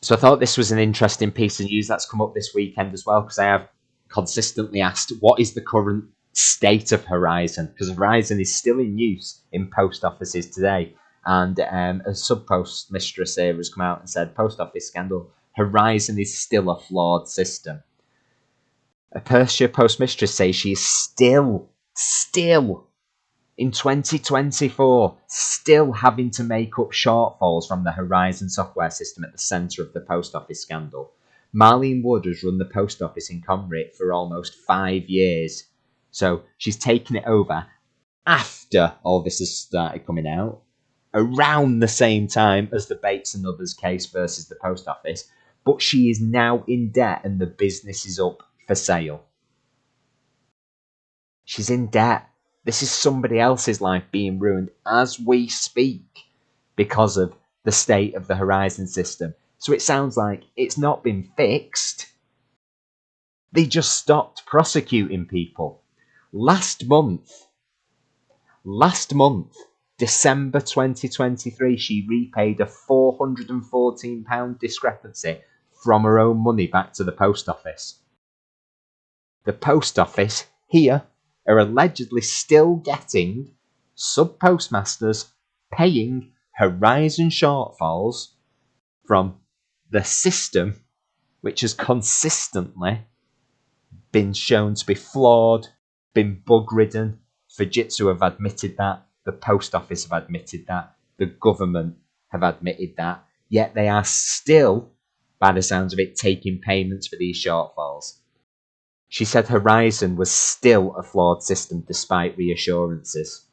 So I thought this was an interesting piece of news that's come up this weekend as well, because I have consistently asked, what is the current state of Horizon? Because Horizon is still in use in post offices today. And a subpostmistress here has come out and said, post office scandal, Horizon is still a flawed system. A Persia postmistress says she is still in 2024, still having to make up shortfalls from the Horizon software system at the centre of the post office scandal. Marlene Woods has run the post office in Comrie for almost 5 years. So she's taken it over after all this has started coming out, around the same time as the Bates and Others case versus the post office. But she is now in debt and the business is up for sale. She's in debt. This is somebody else's life being ruined as we speak because of the state of the Horizon system. So it sounds like it's not been fixed. They just stopped prosecuting people. Last month, December 2023, she repaid a £414 discrepancy from her own money back to the post office. The post office here are allegedly still getting sub-postmasters paying Horizon shortfalls from the system, which has consistently been shown to be flawed, been bug-ridden. Fujitsu have admitted that, the post office have admitted that, the government have admitted that, yet they are still, by the sounds of it, taking payments for these shortfalls. She said Horizon was still a flawed system despite reassurances.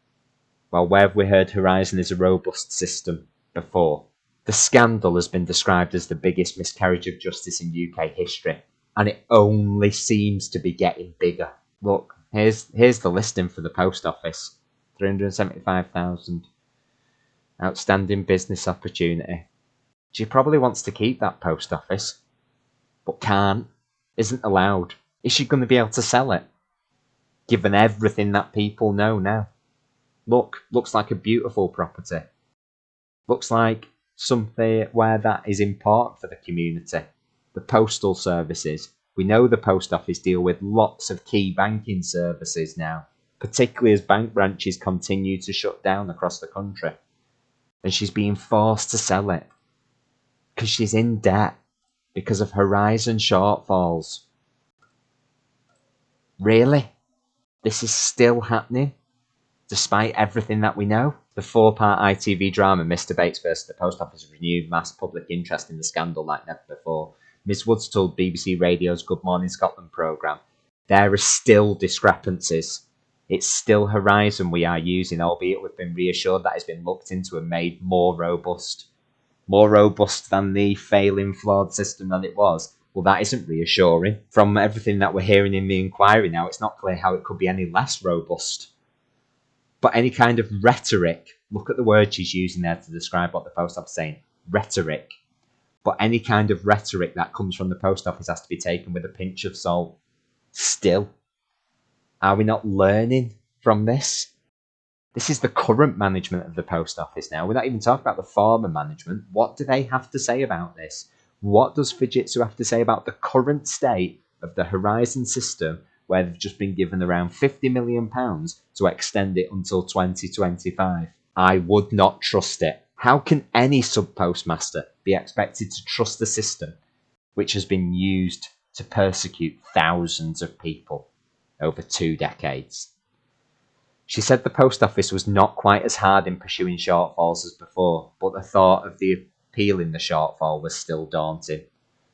Well, where have we heard Horizon is a robust system before? The scandal has been described as the biggest miscarriage of justice in UK history, and it only seems to be getting bigger. Look, here's the listing for the post office. 375,000. Outstanding business opportunity. She probably wants to keep that post office, but can't, isn't allowed. Is she going to be able to sell it? Given everything that people know now. Looks like a beautiful property. Looks like something where that is important for the community. The postal services. We know the post office deal with lots of key banking services now, particularly as bank branches continue to shut down across the country. And she's being forced to sell it because she's in debt because of Horizon shortfalls. Really? This is still happening? Despite everything that we know? The 4-part ITV drama Mr. Bates vs. the Post Office renewed mass public interest in the scandal like never before. Ms. Woods told BBC Radio's Good Morning Scotland programme, there are still discrepancies. It's still Horizon we are using, albeit we've been reassured that it's been looked into and made more robust. More robust than the failing flawed system that it was. Well, that isn't reassuring. From everything that we're hearing in the inquiry now, it's not clear how it could be any less robust. But any kind of rhetoric, look at the word she's using there to describe what the post office is saying, rhetoric. But any kind of rhetoric that comes from the post office has to be taken with a pinch of salt. Still, are we not learning from this? This is the current management of the post office now. We're not even talking about the former management. What do they have to say about this? What does Fujitsu have to say about the current state of the Horizon system, where they've just been given around £50 million to extend it until 2025? I would not trust it. How can any sub-postmaster be expected to trust the system which has been used to persecute thousands of people over 2 decades? She said the post office was not quite as hard in pursuing shortfalls as before, but the thought of the appealing the shortfall was still daunting.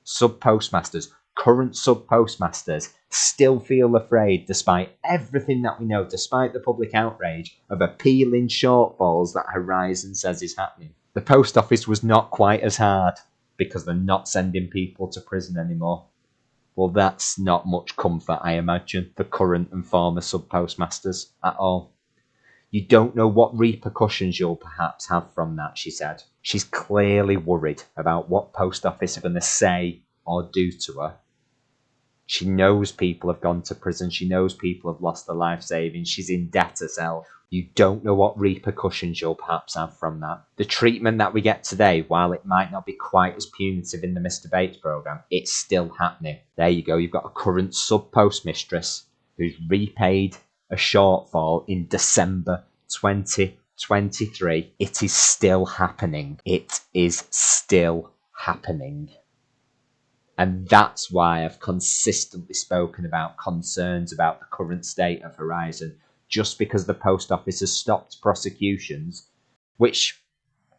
Sub-postmasters, current sub-postmasters, still feel afraid, despite everything that we know, despite the public outrage, of appealing shortfalls that Horizon says is happening. The post office was not quite as hard because they're not sending people to prison anymore. Well, that's not much comfort, I imagine, for current and former sub-postmasters at all. You don't know what repercussions you'll perhaps have from that, she said. She's clearly worried about what post office are going to say or do to her She knows people have gone to prison. She knows people have lost their life savings. She's in debt herself. You don't know what repercussions you'll perhaps have from that. The treatment that we get today, while it might not be quite as punitive in the Mr. Bates programme, it's still happening. There you go. You've got a current sub-postmistress who's repaid a shortfall in December 2023. It is still happening. It is still happening. And that's why I've consistently spoken about concerns about the current state of Horizon. Just because the post office has stopped prosecutions, which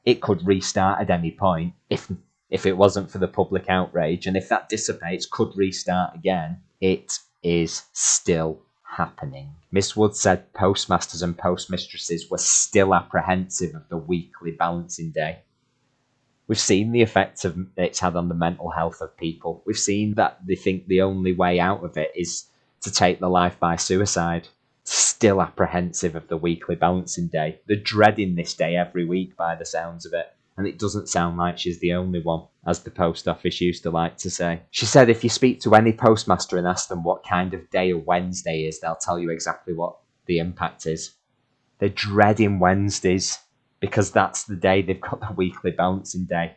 it could restart at any point if it wasn't for the public outrage, and if that dissipates, could restart again, it is still happening. Miss Woods said postmasters and postmistresses were still apprehensive of the weekly balancing day. We've seen the effect it's had on the mental health of people. We've seen that they think the only way out of it is to take their life by suicide. Still apprehensive of the weekly balancing day. They're dreading this day every week by the sounds of it. And it doesn't sound like she's the only one, as the post office used to like to say. She said if you speak to any postmaster and ask them what kind of day a Wednesday is, they'll tell you exactly what the impact is. They're dreading Wednesdays because that's the day they've got the weekly balancing day.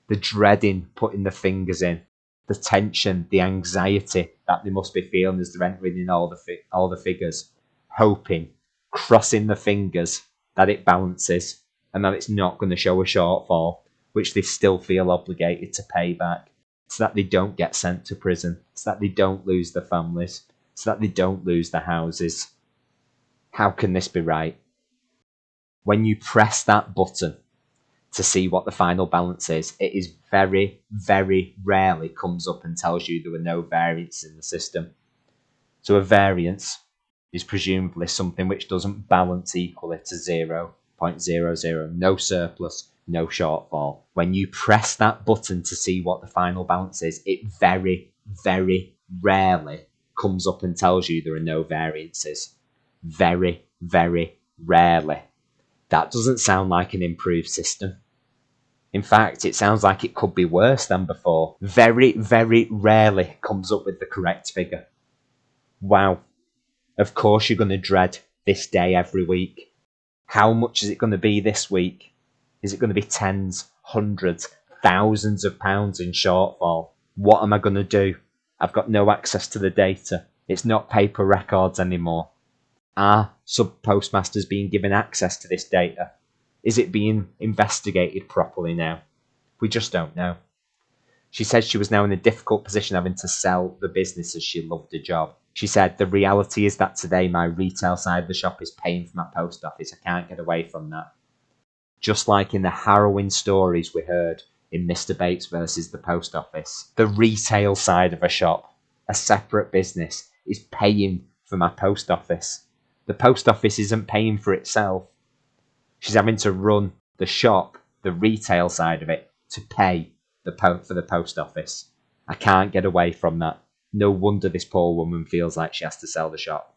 They're dreading putting the fingers in. The tension, the anxiety that they must be feeling as they're entering in all the figures. Hoping, crossing the fingers that it balances and that it's not going to show a shortfall, which they still feel obligated to pay back, so that they don't get sent to prison, so that they don't lose their families, so that they don't lose their houses. How can this be right? When you press that button to see what the final balance is, it is very, very rarely comes up and tells you there were no variances in the system. So a variance is presumably something which doesn't balance equally to 0.00, no surplus, no shortfall. When you press that button to see what the final balance is, it very, very rarely comes up and tells you there are no variances. Very, very rarely. That doesn't sound like an improved system. In fact, it sounds like it could be worse than before. Very, very rarely comes up with the correct figure. Wow. Of course you're going to dread this day every week. How much is it going to be this week? Is it going to be tens, hundreds, thousands of pounds in shortfall? What am I going to do? I've got no access to the data. It's not paper records anymore. Are sub-postmasters being given access to this data? Is it being investigated properly now? We just don't know. She said she was now in a difficult position having to sell the business as she loved the job. She said, the reality is that today my retail side of the shop is paying for my post office. I can't get away from that. Just like in the harrowing stories we heard in Mr. Bates versus the post office, the retail side of a shop, a separate business, is paying for my post office. The post office isn't paying for itself. She's having to run the shop, the retail side of it, to pay for the post office. I can't get away from that. No wonder this poor woman feels like she has to sell the shop.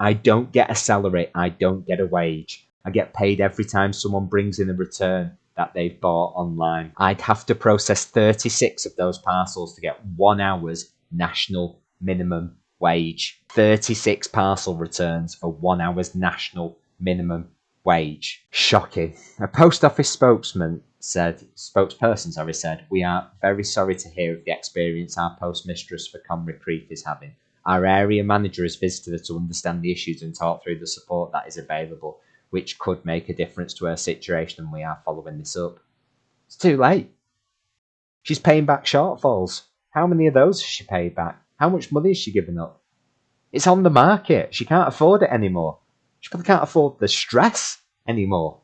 I don't get a salary. I don't get a wage. I get paid every time someone brings in a return that they've bought online. I'd have to process 36 of those parcels to get 1 hour's national minimum wage. 36 parcel returns for 1 hour's national minimum wage. Shocking. A post office spokesperson said, we are very sorry to hear of the experience our postmistress for Conwy Creek is having. Our area manager has visited her to understand the issues and talk through the support that is available, which could make a difference to her situation, and we are following this up. It's too late. She's paying back shortfalls. How many of those has she paid back? How much money has she given up? It's on the market. She can't afford it anymore. She probably can't afford the stress anymore.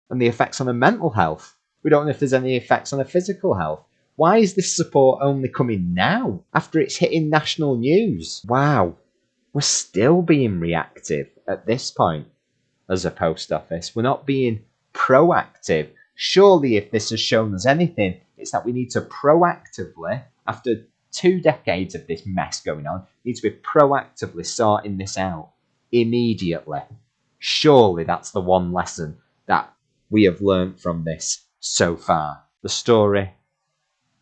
And the effects on her mental health. We don't know if there's any effects on her physical health. Why is this support only coming now, after it's hitting national news? Wow. We're still being reactive at this point as a post office. We're not being proactive. Surely if this has shown us anything, it's that we need to proactively, after 2 decades of this mess going on, need to be proactively sorting this out immediately. Surely that's the one lesson that we have learned from this so far. The story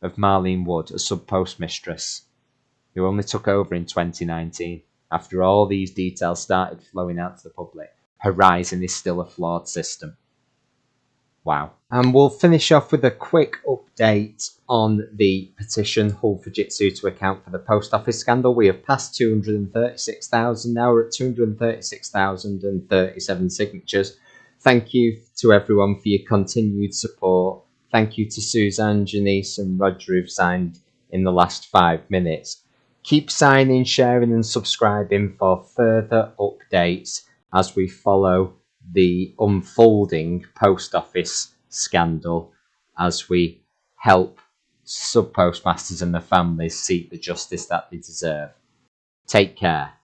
of Marlene Woods, a sub-postmistress, who only took over in 2019. After all these details started flowing out to the public, Horizon is still a flawed system. Wow. And we'll finish off with a quick update on the petition Hull Fujitsu to account for the post office scandal. We have passed 236,000. Now we're at 236,037 signatures. Thank you to everyone for your continued support. Thank you to Suzanne, Janice and Roger who've signed in the last 5 minutes. Keep signing, sharing and subscribing for further updates as we follow the unfolding post office scandal, as we help sub postmasters and their families seek the justice that they deserve. Take care.